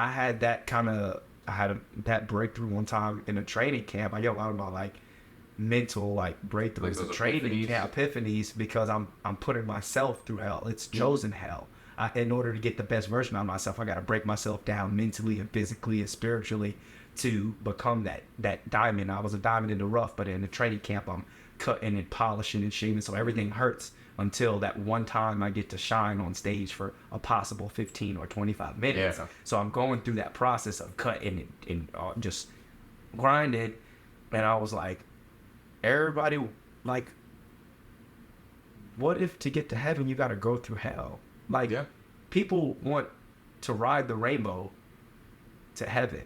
I had that that breakthrough one time in a training camp. I get a lot about like mental like breakthroughs in training camp, epiphanies, because I'm putting myself through hell. It's chosen hell. In order to get the best version of myself, I got to break myself down mentally and physically and spiritually to become that diamond. I was a diamond in the rough, but in the training camp, I'm cutting and polishing and shaving, so everything hurts until that one time I get to shine on stage for a possible 15 or 25 minutes. Yeah. So I'm going through that process of cutting and just grinding, and I was like, everybody, like, what if to get to heaven you got to go through hell? Like, people want to ride the rainbow to heaven,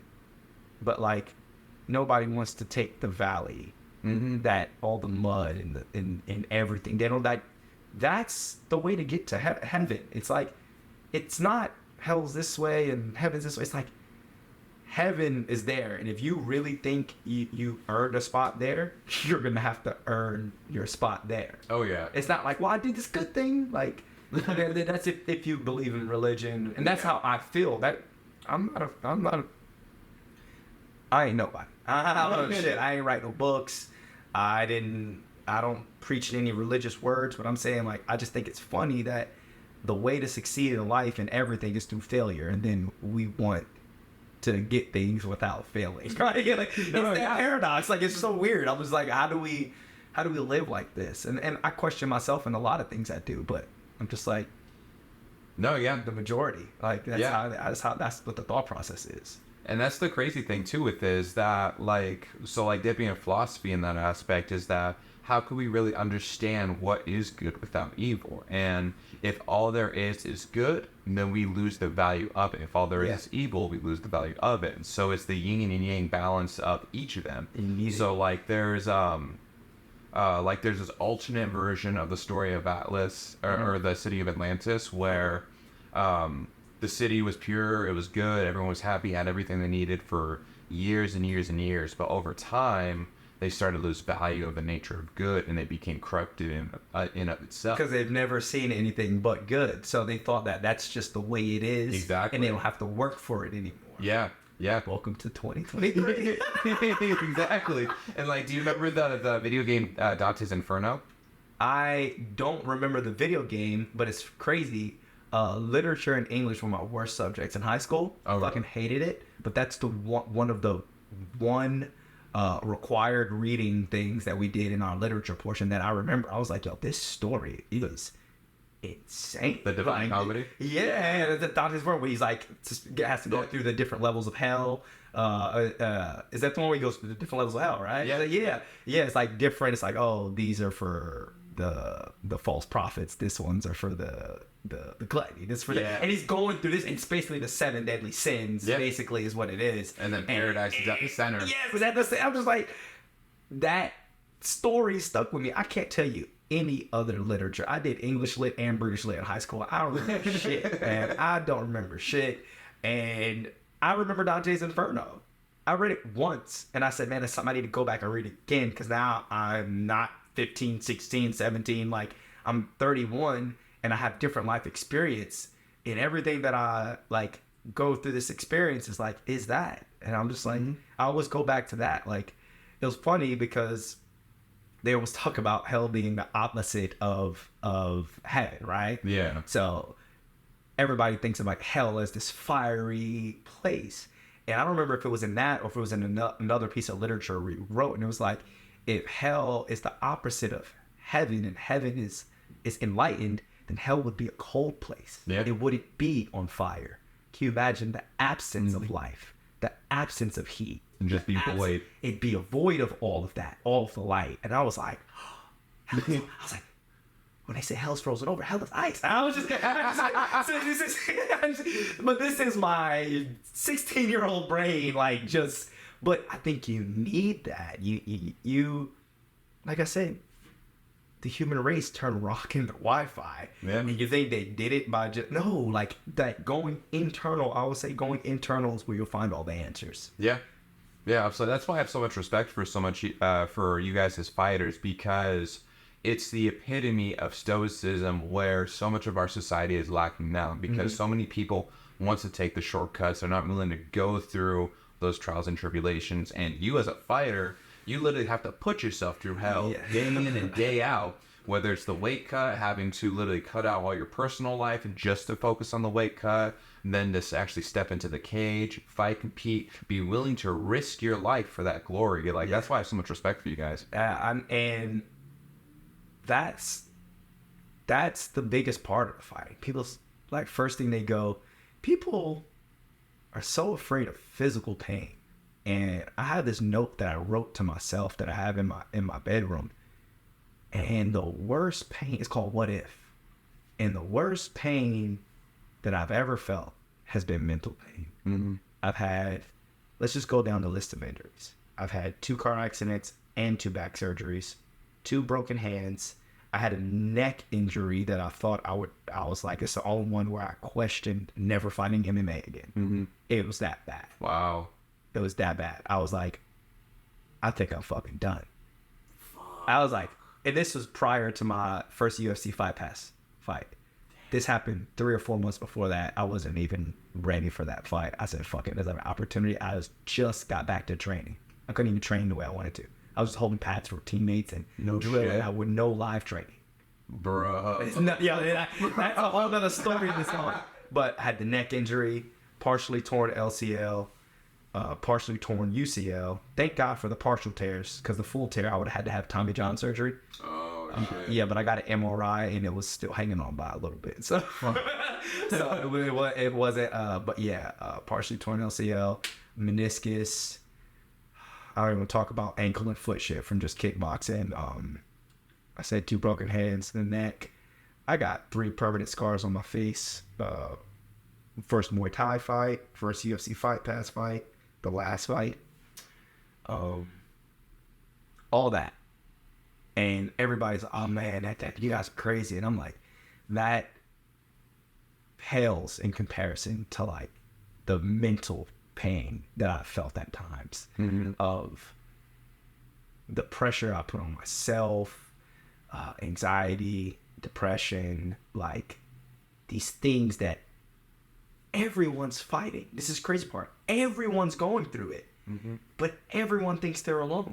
but like nobody wants to take the valley, that all the mud and everything. They don't like. That's the way to get to heaven. It's like, it's not hell's this way and heaven's this way. It's like heaven is there, and if you really think you earned a spot there, you're gonna have to earn your spot there. Oh yeah. It's not like, well, I did this good thing. Like, that's if you believe in religion, and that's how I feel. That I ain't nobody. I don't know shit. I ain't write no books. I don't preach any religious words, but I'm saying, like, I just think it's funny that the way to succeed in life and everything is through failure, and then we want to get things without failing. Right? Like, it's that paradox. Like, it's so weird. I was like, how do we live like this? And I question myself in a lot of things I do, but I'm just like, no, yeah, the majority. Like, that's what the thought process is. And that's the crazy thing too with it, is that like dipping in philosophy in that aspect is that how can we really understand what is good without evil? And if all there is good, then we lose the value of it. If all there is evil, we lose the value of it. And so it's the yin and yang balance of each of them. So like there's this alternate version of the story of Atlas or the city of Atlantis where the city was pure, it was good, everyone was happy, had everything they needed for years and years and years. But over time, they started to lose value of the nature of good, and they became corrupted in of itself. Because they've never seen anything but good, so they thought that that's just the way it is. Exactly. And they don't have to work for it anymore. Yeah. Yeah. Welcome to 2023. Exactly. And like, do you remember the video game Dante's Inferno? I don't remember the video game, but it's crazy. Literature and English were my worst subjects in high school. I fucking hated it. But that's the one of the required reading things that we did in our literature portion that I remember. I was like, yo, this story is insane. The Divine Comedy? Yeah, the Dante's Inferno, where he's like, has to go through the different levels of hell. Is that the one where he goes through the different levels of hell, right? Yeah. It's like different. It's like, oh, these are for the false prophets. This ones are for the gluttony. This for and he's going through this, and it's basically the 7 deadly sins. Basically, is what it is. And then paradise is at the center. Yes, I'm just like, that story stuck with me. I can't tell you any other literature. I did English lit and British lit in high school. I don't remember shit, man. I don't remember shit. And I remember Dante's Inferno. I read it once, and I said, man, that's something I need to go back and read again, because now I'm not 15, 16, 17. Like, I'm 31, and I have different life experience, and everything that I like go through this experience is like, is that? And I'm just like, I always go back to that. Like, it was funny because they always talk about hell being the opposite of heaven, right? Yeah. So everybody thinks of like hell as this fiery place. And I don't remember if it was in that or if it was in another piece of literature we wrote. And it was like, if hell is the opposite of heaven and heaven is enlightened, then hell would be a cold place. Yeah. It wouldn't be on fire. Can you imagine the absence of life, the absence of heat? And just be void. It'd be a void of all of that, all of the light. And I was like, when they say hell's frozen over, hell is ice. I was just but this is my 16-year-old brain, like, just. But I think you need that. You, like I said, the human race turned rock into Wi-Fi. Yeah. And you think they did it by just like that going internal. I would say going internal is where you'll find all the answers. Yeah. Yeah, so that's why I have so much respect for for you guys as fighters, because it's the epitome of stoicism where so much of our society is lacking now, because so many people wants to take the shortcuts. They're not willing to go through those trials and tribulations. And you as a fighter, you literally have to put yourself through hell day in and day out. Whether it's the weight cut, having to literally cut out all your personal life just to focus on the weight cut, and then to actually step into the cage, fight, compete, be willing to risk your life for that glory. Like, that's why I have so much respect for you guys. And that's the biggest part of the fighting. People's, like, first thing they go, people are so afraid of physical pain. And I have this note that I wrote to myself that I have in my bedroom. And the worst pain is called what if. And the worst pain that I've ever felt has been mental pain. Mm-hmm. I've had, let's just go down the list of injuries. I've had 2 car accidents and 2 back surgeries, 2 broken hands. I had a neck injury that I thought I was like, it's the only one where I questioned never fighting MMA again. Mm-hmm. It was that bad. Wow. It was that bad. I was like, I think I'm fucking done. I was like, and this was prior to my first UFC Fight Pass fight. This happened 3 or 4 months before that. I wasn't even ready for that fight. I said, fuck it, there's an opportunity. Just got back to training. I couldn't even train the way I wanted to. I was just holding pads for teammates and drilling out with no live training. Bruh. That's a whole other story in this one. But I had the neck injury, partially torn LCL, partially torn UCL. Thank God for the partial tears, because the full tear I would have had to have Tommy John surgery. Oh, shit. Yeah, but I got an MRI and it was still hanging on by a little bit. So, it wasn't. But yeah, partially torn LCL, meniscus. I don't even talk about ankle and foot shit from just kickboxing. I said 2 broken hands, the neck. I got 3 permanent scars on my face. First Muay Thai fight, first UFC Fight Pass fight, the last fight. All that. And everybody's like, oh man, that you guys are crazy. And I'm like, that pales in comparison to like the mental pain that I felt at times. Mm-hmm. Of the pressure I put on myself, anxiety, depression, like these things that everyone's fighting. This is the crazy part. Everyone's going through it. Mm-hmm. But everyone thinks they're alone.